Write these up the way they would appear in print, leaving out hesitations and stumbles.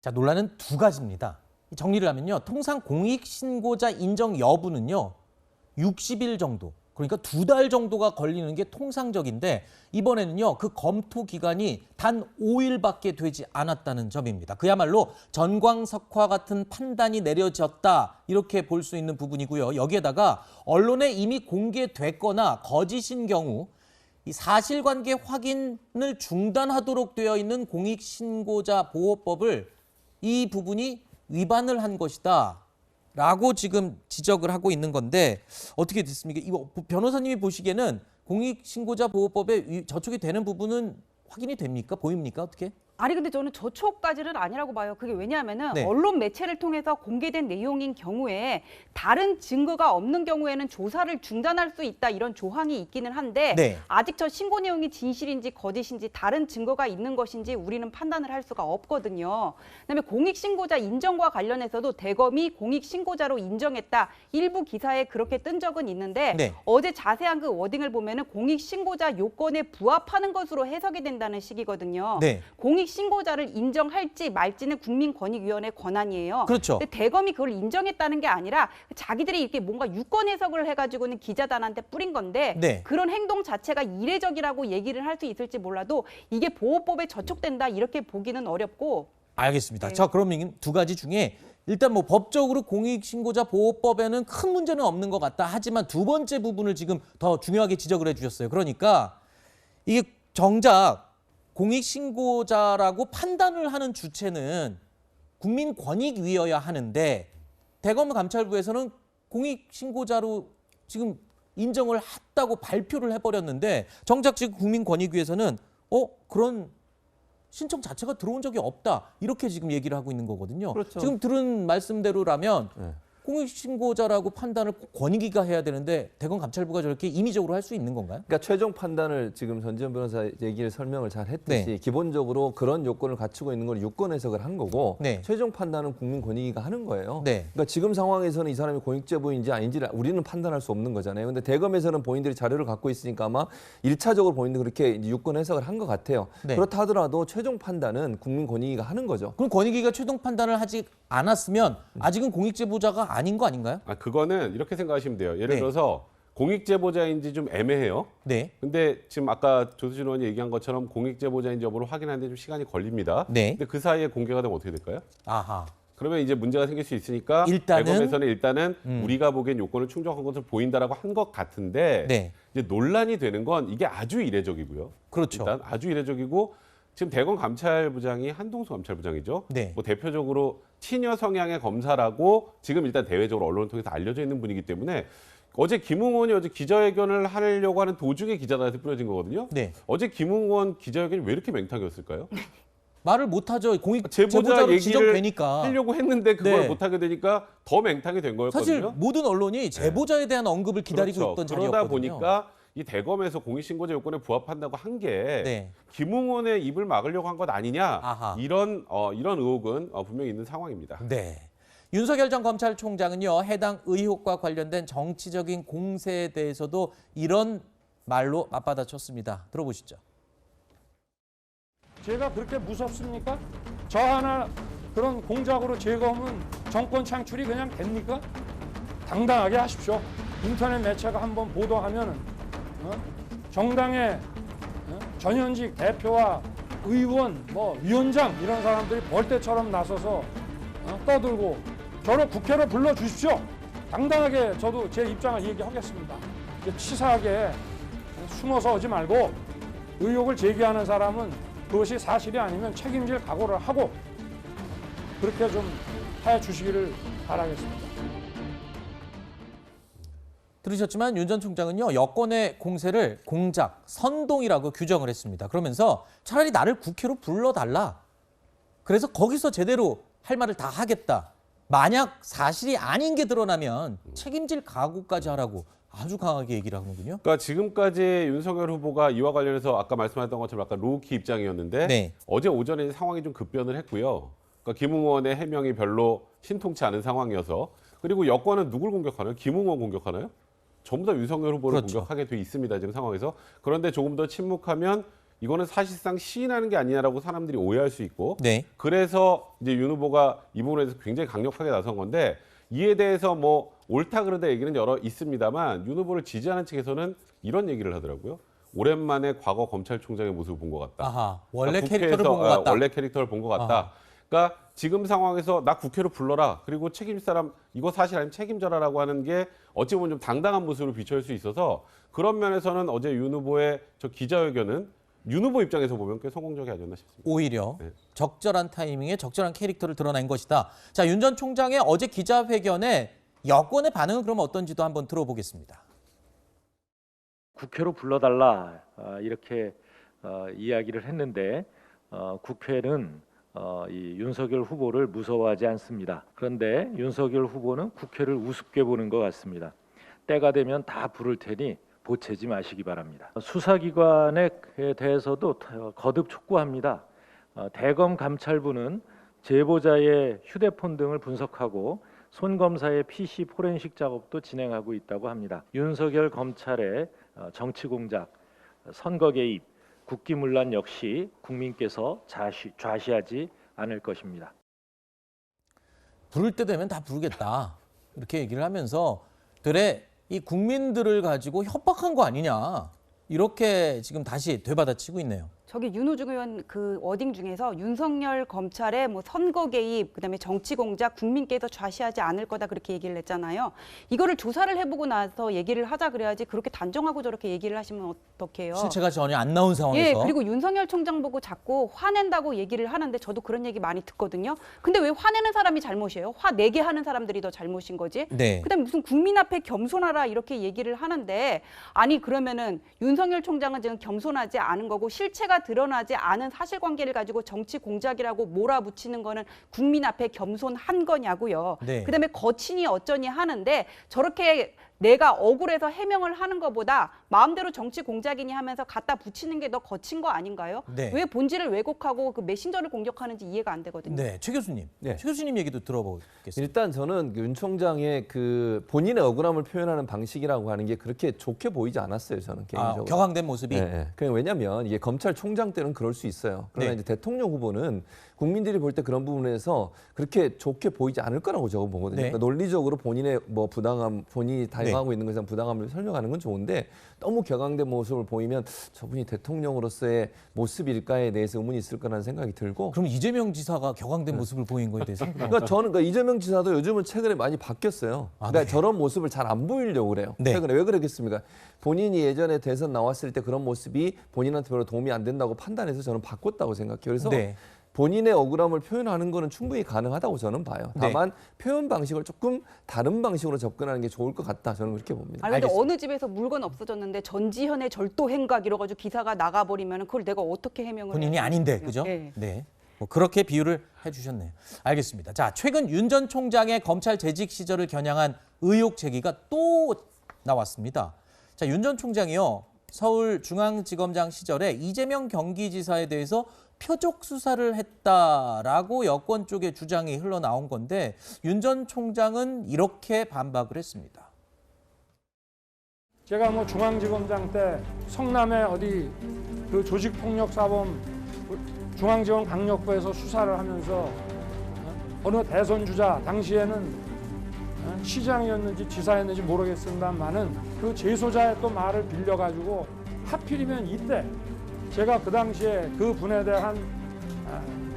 자, 논란은 두 가지입니다. 정리를 하면요. 통상 공익신고자 인정 여부는요. 60일 정도, 그러니까 2달 정도가 걸리는 게 통상적인데 이번에는요. 그 검토 기간이 단 5일밖에 되지 않았다는 점입니다. 그야말로 전광석화 같은 판단이 내려졌다 이렇게 볼 수 있는 부분이고요. 여기에다가 언론에 이미 공개됐거나 거짓인 경우 이 사실관계 확인을 중단하도록 되어 있는 공익신고자 보호법을 이 부분이 위반을 한 것이다 라고 지금 지적을 하고 있는 건데 어떻게 됐습니까? 이거 변호사님이 보시기에는 공익신고자 보호법에 저촉이 되는 부분은 확인이 됩니까? 보입니까? 어떻게? 아니 근데 저는 저촉까지는 아니라고 봐요. 그게 왜냐하면은 네. 언론 매체를 통해서 공개된 내용인 경우에 다른 증거가 없는 경우에는 조사를 중단할 수 있다 이런 조항이 있기는 한데 네. 아직 저 신고 내용이 진실인지 거짓인지 다른 증거가 있는 것인지 우리는 판단을 할 수가 없거든요. 그다음에 공익신고자 인정과 관련해서도 대검이 공익신고자로 인정했다. 일부 기사에 그렇게 뜬 적은 있는데 네. 어제 자세한 그 워딩을 보면은 공익신고자 요건에 부합하는 것으로 해석이 된다는 식이거든요. 네. 공익신고자를 인정할지 말지는 국민권익위원회 권한이에요. 그렇죠. 근데 대검이 그걸 인정했다는 게 아니라 자기들이 이렇게 뭔가 유권 해석을 해가지고는 기자단한테 뿌린 건데 네. 그런 행동 자체가 이례적이라고 얘기를 할 수 있을지 몰라도 이게 보호법에 저촉된다 이렇게 보기는 어렵고. 알겠습니다. 네. 자, 그럼 두 가지 중에 일단 뭐 법적으로 공익신고자 보호법에는 큰 문제는 없는 것 같다. 하지만 두 번째 부분을 지금 더 중요하게 지적을 해주셨어요. 그러니까 이게 정작 공익신고자라고 판단을 하는 주체는 국민권익위여야 하는데 대검 감찰부에서는 공익신고자로 지금 인정을 했다고 발표를 해버렸는데 정작 지금 국민권익위에서는 그런 신청 자체가 들어온 적이 없다 이렇게 지금 얘기를 하고 있는 거거든요. 그렇죠. 지금 들은 말씀대로라면 네. 공익신고자라고 판단을 꼭 권익위가 해야 되는데 대검 감찰부가 저렇게 임의적으로 할 수 있는 건가요? 그러니까 최종 판단을 지금 전지현 변호사 얘기를 설명을 잘 했듯이 네. 기본적으로 그런 요건을 갖추고 있는 걸 유권 해석을 한 거고 네. 최종 판단은 국민권익위가 하는 거예요. 네. 그러니까 지금 상황에서는 이 사람이 공익제보인지 아닌지를 우리는 판단할 수 없는 거잖아요. 근데 대검에서는 본인들이 자료를 갖고 있으니까 아마 1차적으로 본인들이 그렇게 이제 유권 해석을 한 것 같아요. 네. 그렇다 하더라도 최종 판단은 국민권익위가 하는 거죠. 그럼 권익위가 최종 판단을 하지 않았으면 아직은 공익제보자가 아닌 거 아닌가요? 그거는 이렇게 생각하시면 돼요. 예를 네. 들어서 공익제보자인지 좀 애매해요. 네. 근데 지금 아까 조수진 의원이 얘기한 것처럼 공익제보자인지 여부를 확인하는데 좀 시간이 걸립니다. 네. 근데 그 사이에 공개가 되면 어떻게 될까요? 아하. 그러면 이제 문제가 생길 수 있으니까 대검에서는 일단은 우리가 보기엔 요건을 충족한 것으로 보인다라고 한 것 같은데 네. 이제 논란이 되는 건 이게 아주 이례적이고요. 그렇죠. 일단 아주 이례적이고 지금 대검 감찰부장이 한동수 감찰부장이죠. 네. 뭐 대표적으로 친여 성향의 검사라고 지금 일단 대외적으로 언론을 통해서 알려져 있는 분이기 때문에 어제 김웅원이 어제 기자회견을 하려고 하는 도중에 기자단한테 뿌려진 거거든요. 네. 어제 김웅원 기자회견이 왜 이렇게 맹탕이었을까요? 말을 못하죠. 제보자 제보자로 얘기를 지정되니까. 하려고 했는데 그걸 네. 못하게 되니까 더 맹탕이 된 거였거든요. 사실 모든 언론이 제보자에 대한 언급을 기다리고 그렇죠. 있던 그러다 자리였거든요. 보니까 이 대검에서 공익신고자 요건에 부합한다고 한 게 네. 김웅원의 입을 막으려고 한 것 아니냐 아하. 이런 의혹은 분명히 있는 상황입니다. 네. 윤석열 전 검찰총장은요. 해당 의혹과 관련된 정치적인 공세에 대해서도 이런 말로 맞받아쳤습니다. 들어보시죠. 제가 그렇게 무섭습니까? 저 하나 그런 공작으로 재검은 정권 창출이 그냥 됩니까? 당당하게 하십시오. 인터넷 매체가 한번 보도하면은 정당의 전현직 대표와 의원, 위원장 이런 사람들이 벌떼처럼 나서서 떠들고 저를 국회로 불러주십시오. 당당하게 저도 제 입장을 얘기하겠습니다. 치사하게 숨어서 오지 말고 의혹을 제기하는 사람은 그것이 사실이 아니면 책임질 각오를 하고 그렇게 좀 해주시기를 바라겠습니다. 들으셨지만 윤 전 총장은요. 여권의 공세를 공작, 선동이라고 규정을 했습니다. 그러면서 차라리 나를 국회로 불러달라. 그래서 거기서 제대로 할 말을 다 하겠다. 만약 사실이 아닌 게 드러나면 책임질 각오까지 하라고 아주 강하게 얘기를 하거든요. 그러니까 지금까지 윤석열 후보가 이와 관련해서 아까 말씀하셨던 것처럼 약간 로우키 입장이었는데 네. 어제 오전에 상황이 좀 급변을 했고요. 그러니까 김웅원의 해명이 별로 신통치 않은 상황이어서 그리고 여권은 누굴 공격하나요? 김웅원 공격하나요? 전부 다 윤석열 후보를 그렇죠. 공격하게 돼 있습니다. 지금 상황에서. 그런데 조금 더 침묵하면 이거는 사실상 시인하는 게 아니냐라고 사람들이 오해할 수 있고 네. 그래서 이제 윤 후보가 이 부분에 대해서 굉장히 강력하게 나선 건데 이에 대해서 뭐 옳다 그르다 얘기는 여러 있습니다만 윤 후보를 지지하는 측에서는 이런 얘기를 하더라고요. 오랜만에 과거 검찰총장의 모습을 본 것 같다. 아하, 원래 그러니까 캐릭터를 본 것 같다. 원래 캐릭터를 본 것 같다. 아하. 그러니까 지금 상황에서 나 국회로 불러라. 그리고 책임질 사람 이거 사실 아니면 책임져라라고 하는 게 어찌 보면 좀 당당한 모습으로 비춰질 수 있어서 그런 면에서는 어제 윤 후보의 저 기자회견은 윤 후보 입장에서 보면 꽤 성공적이 아니었나 싶습니다. 오히려 네. 적절한 타이밍에 적절한 캐릭터를 드러낸 것이다. 자, 윤 전 총장의 어제 기자회견에 여권의 반응은 그럼 어떤지도 한번 들어보겠습니다. 국회로 불러달라 이렇게 이야기를 했는데 국회는 이 윤석열 후보를 무서워하지 않습니다. 그런데 윤석열 후보는 국회를 우습게 보는 것 같습니다. 때가 되면 다 부를 테니 보채지 마시기 바랍니다. 수사기관에 대해서도 거듭 촉구합니다. 대검 감찰부는 제보자의 휴대폰 등을 분석하고 손 검사의 PC 포렌식 작업도 진행하고 있다고 합니다. 윤석열 검찰의 정치 공작, 선거 개입, 국기문란 역시 국민께서 좌시하지 않을 것입니다. 부를 때 되면 다 부르겠다. 이렇게 얘기를 하면서 들의 이 국민들을 가지고 협박한 거 아니냐. 이렇게 지금 다시 되받아치고 있네요. 저기 윤호중 의원 그 워딩 중에서 윤석열 검찰의 뭐 선거 개입, 그다음에 정치 공작, 국민께서 좌시하지 않을 거다 그렇게 얘기를 했잖아요. 이거를 조사를 해보고 나서 얘기를 하자 그래야지 그렇게 단정하고 저렇게 얘기를 하시면 어떡해요? 실체가 전혀 안 나온 상황에서. 예, 그리고 윤석열 총장 보고 자꾸 화낸다고 얘기를 하는데 저도 그런 얘기 많이 듣거든요. 근데 왜 화내는 사람이 잘못이에요? 화내게 하는 사람들이 더 잘못인 거지? 네. 그다음에 무슨 국민 앞에 겸손하라 이렇게 얘기를 하는데 아니 그러면은 윤석열 총장은 지금 겸손하지 않은 거고 실체가 드러나지 않은 사실관계를 가지고 정치 공작이라고 몰아붙이는 거는 국민 앞에 겸손한 거냐고요. 네. 그다음에 거친이 어쩌니 하는데 저렇게 내가 억울해서 해명을 하는 것보다 마음대로 정치 공작이니 하면서 갖다 붙이는 게 더 거친 거 아닌가요? 네. 왜 본질을 왜곡하고 그 메신저를 공격하는지 이해가 안 되거든요. 네, 최 교수님. 네. 최 교수님 얘기도 들어보겠습니다. 일단 저는 윤 총장의 그 본인의 억울함을 표현하는 방식이라고 하는 게 그렇게 좋게 보이지 않았어요. 저는 개인적으로. 격앙된 모습이. 네. 그냥 왜냐하면 이게 검찰총장 때는 그럴 수 있어요. 그러나 네. 이제 대통령 후보는 국민들이 볼 때 그런 부분에서 그렇게 좋게 보이지 않을 거라고 저는 보거든요. 네. 그러니까 논리적으로 본인의 뭐 부당함, 본인이 당하고 있는 것에 대한 부당함을 설명하는 건 좋은데 너무 격앙된 모습을 보이면 저분이 대통령으로서의 모습일까에 대해서 의문이 있을 거라는 생각이 들고. 그럼 이재명 지사가 격앙된 모습을 보인 거에 대해서? 그러니까 저는 그러니까 이재명 지사도 요즘은 최근에 많이 바뀌었어요. 아, 그러니까 네. 저런 모습을 잘 안 보이려고 그래요. 네. 최근에 왜 그러겠습니까? 본인이 예전에 대선 나왔을 때 그런 모습이 본인한테 별로 도움이 안 된다고 판단해서 저는 바꿨다고 생각해요. 그래서 네. 본인의 억울함을 표현하는 거는 충분히 가능하다고 저는 봐요. 다만 표현 방식을 조금 다른 방식으로 접근하는 게 좋을 것 같다. 저는 그렇게 봅니다. 아니 근데 알겠습니다. 어느 집에서 물건 없어졌는데 전지현의 절도 행각 이래가지고 기사가 나가버리면 그걸 내가 어떻게 해명을 본인이 해야 아닌데, 되겠어요? 그죠? 네. 네. 뭐 그렇게 비유를 해주셨네요. 알겠습니다. 자, 최근 윤 전 총장의 검찰 재직 시절을 겨냥한 의혹 제기가 또 나왔습니다. 자, 윤 전 총장이요. 서울중앙지검장 시절에 이재명 경기지사에 대해서 표적 수사를 했다라고 여권 쪽의 주장이 흘러나온 건데 윤 전 총장은 이렇게 반박을 했습니다. 제가 뭐 중앙지검장 때 성남에 어디 그 조직폭력사범 중앙지검 강력부에서 수사를 하면서 어느 대선 주자 당시에는 시장이었는지 지사였는지 모르겠습니다만은 그 제소자의 또 말을 빌려가지고 하필이면 이때 제가 그 당시에 그 분에 대한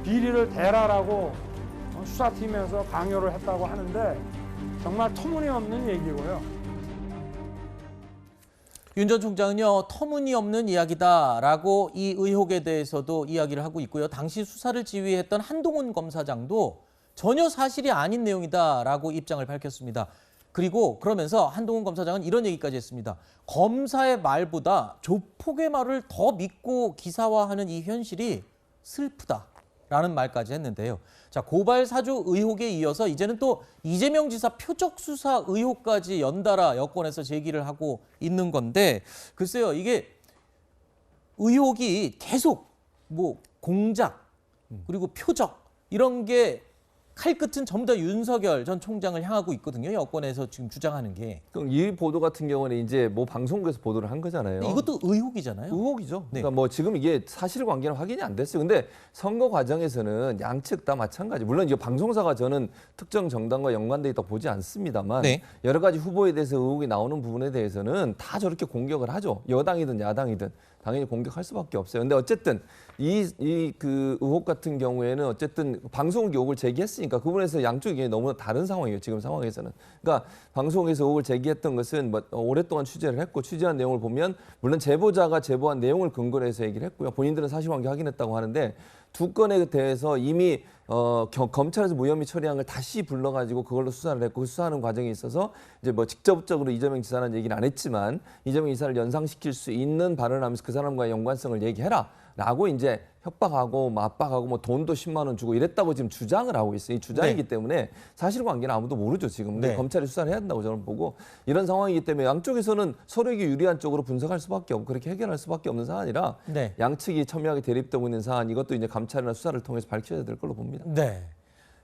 비리를 대라라고 수사팀에서 강요를 했다고 하는데 정말 터무니없는 얘기고요. 윤 전 총장은요, 터무니없는 이야기다라고 이 의혹에 대해서도 이야기를 하고 있고요. 당시 수사를 지휘했던 한동훈 검사장도 전혀 사실이 아닌 내용이다라고 입장을 밝혔습니다. 그리고 그러면서 한동훈 검사장은 이런 얘기까지 했습니다. 검사의 말보다 조폭의 말을 더 믿고 기사화하는 이 현실이 슬프다라는 말까지 했는데요. 자, 고발 사주 의혹에 이어서 이제는 또 이재명 지사 표적 수사 의혹까지 연달아 여권에서 제기를 하고 있는 건데 글쎄요, 이게 의혹이 계속 뭐 공작 그리고 표적 이런 게 칼끝은 전부 다 윤석열 전 총장을 향하고 있거든요. 여권에서 지금 주장하는 게. 그럼 이 보도 같은 경우는 이제 뭐 방송국에서 보도를 한 거잖아요. 근데 이것도 의혹이잖아요. 의혹이죠. 네. 그러니까 뭐 지금 이게 사실관계는 확인이 안 됐어요. 근데 선거 과정에서는 양측 다 마찬가지. 물론 이제 방송사가 저는 특정 정당과 연관돼 있다고 보지 않습니다만 네. 여러 가지 후보에 대해서 의혹이 나오는 부분에 대해서는 다 저렇게 공격을 하죠. 여당이든 야당이든 당연히 공격할 수밖에 없어요. 근데 어쨌든 그 의혹 같은 경우에는 어쨌든 방송국이 의혹을 제기했으니까 그 부분에서 양쪽이 너무 다른 상황이에요. 지금 상황에서는. 그러니까 방송에서 의혹을 제기했던 것은 뭐 오랫동안 취재를 했고 취재한 내용을 보면 물론 제보자가 제보한 내용을 근거로 해서 얘기를 했고요. 본인들은 사실관계 확인했다고 하는데 두 건에 대해서 이미 검찰에서 무혐의 처리한 걸 다시 불러가지고 그걸로 수사를 했고 그 수사하는 과정에 있어서 이제 뭐 직접적으로 이재명 지사는 얘기는 안 했지만 이재명 지사를 연상시킬 수 있는 발언을 하면서 그 사람과의 연관성을 얘기해라라고 이제 협박하고 뭐 압박하고 뭐 돈도 10만 원 주고 이랬다고 지금 주장을 하고 있어요. 이 주장이기 때문에 사실관계는 아무도 모르죠 지금. 근데 네. 검찰이 수사를 해야 된다고 저는 보고 이런 상황이기 때문에 양쪽에서는 서로에게 유리한 쪽으로 분석할 수밖에 없고 그렇게 해결할 수밖에 없는 사안이라 네. 양측이 첨예하게 대립되고 있는 사안 이것도 이제 감찰이나 수사를 통해서 밝혀야 될 걸로 봅니다. 네.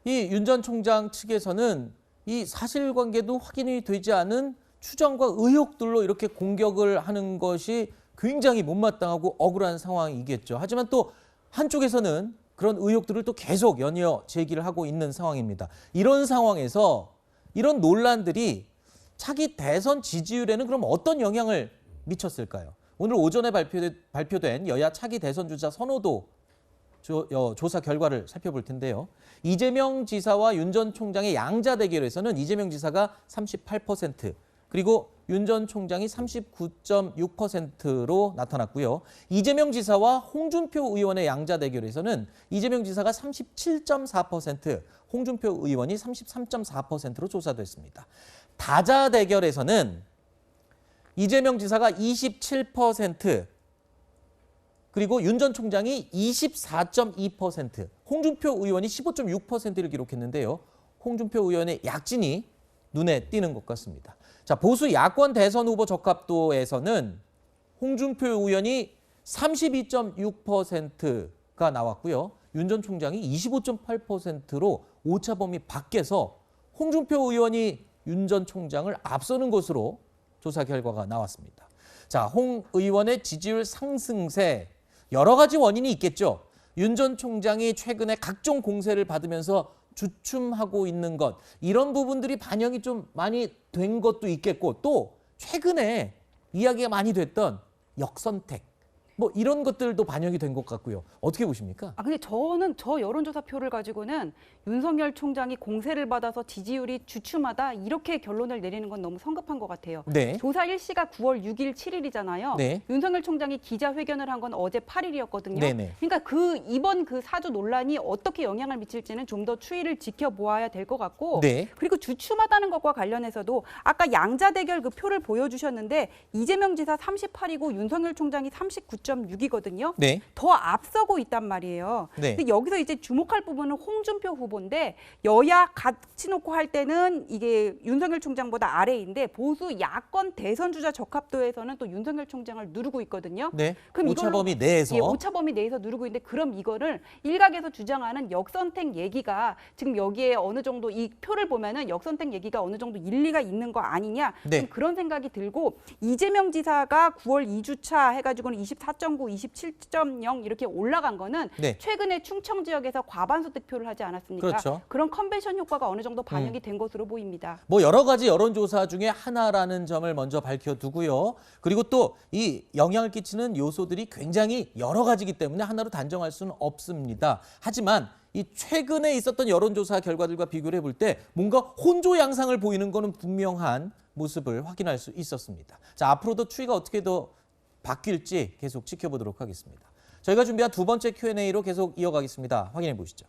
이 윤 전 총장 측에서는 이 사실관계도 확인이 되지 않은 추정과 의혹들로 이렇게 공격을 하는 것이 굉장히 못마땅하고 억울한 상황이겠죠. 하지만 또 한쪽에서는 그런 의혹들을 또 계속 연이어 제기를 하고 있는 상황입니다. 이런 상황에서 이런 논란들이 차기 대선 지지율에는 그럼 어떤 영향을 미쳤을까요? 오늘 오전에 발표된 여야 차기 대선 주자 선호도 조사 결과를 살펴볼 텐데요. 이재명 지사와 윤 전 총장의 양자 대결에서는 이재명 지사가 38%, 그리고 윤 전 총장이 39.6%로 나타났고요. 이재명 지사와 홍준표 의원의 양자 대결에서는 이재명 지사가 37.4%, 홍준표 의원이 33.4%로 조사됐습니다. 다자 대결에서는 이재명 지사가 27%, 그리고 윤 전 총장이 24.2%, 홍준표 의원이 15.6%를 기록했는데요. 홍준표 의원의 약진이 눈에 띄는 것 같습니다. 자, 보수 야권 대선 후보 적합도에서는 홍준표 의원이 32.6%가 나왔고요. 윤 전 총장이 25.8%로 오차 범위 밖에서 홍준표 의원이 윤 전 총장을 앞서는 것으로 조사 결과가 나왔습니다. 자, 홍 의원의 지지율 상승세 여러 가지 원인이 있겠죠. 윤 전 총장이 최근에 각종 공세를 받으면서 주춤하고 있는 것, 이런 부분들이 반영이 좀 많이 된 것도 있겠고, 또 최근에 이야기가 많이 됐던 역선택, 뭐 이런 것들도 반영이 된 것 같고요. 어떻게 보십니까? 근데 저는 저 여론조사표를 가지고는 윤석열 총장이 공세를 받아서 지지율이 주춤하다 이렇게 결론을 내리는 건 너무 성급한 것 같아요. 네. 조사 일시가 9월 6일, 7일이잖아요. 네. 윤석열 총장이 기자회견을 한 건 어제 8일이었거든요. 네네. 그러니까 이번 사주 논란이 어떻게 영향을 미칠지는 좀 더 추이를 지켜보아야 될 것 같고, 네. 그리고 주춤하다는 것과 관련해서도 아까 양자 대결 그 표를 보여주셨는데 이재명 지사 38이고 윤석열 총장이 39.6이거든요. 네. 더 앞서고 있단 말이에요. 네. 근데 여기서 이제 주목할 부분은 홍준표 후보인데 여야 같이 놓고 할 때는 이게 윤석열 총장보다 아래인데 보수 야권 대선 주자 적합도에서는 또 윤석열 총장을 누르고 있거든요. 네. 그럼 오차 이걸로- 범위 내에서. 예, 오차 범위 내에서 누르고 있는데 그럼 이거를 일각에서 주장하는 역선택 얘기가 지금 여기에 어느 정도 이 표를 보면은 역선택 얘기가 어느 정도 일리가 있는 거 아니냐, 네. 좀 그런 생각이 들고, 이재명 지사가 9월 2주차 해가지고는 24.9, 27.0 이렇게 올라간 거는 네. 최근에 충청 지역에서 과반수 득표를 하지 않았습니까? 그렇죠. 그런 컨벤션 효과가 어느 정도 반영이 된 것으로 보입니다. 뭐 여러 가지 여론조사 중에 하나라는 점을 먼저 밝혀두고요. 그리고 또 이 영향을 끼치는 요소들이 굉장히 여러 가지이기 때문에 하나로 단정할 수는 없습니다. 하지만 이 최근에 있었던 여론조사 결과들과 비교를 해볼 때 뭔가 혼조 양상을 보이는 것은 분명한 모습을 확인할 수 있었습니다. 자, 앞으로도 추이가 어떻게 더 바뀔지 계속 지켜보도록 하겠습니다. 저희가 준비한 두 번째 Q&A로 계속 이어가겠습니다. 확인해 보시죠.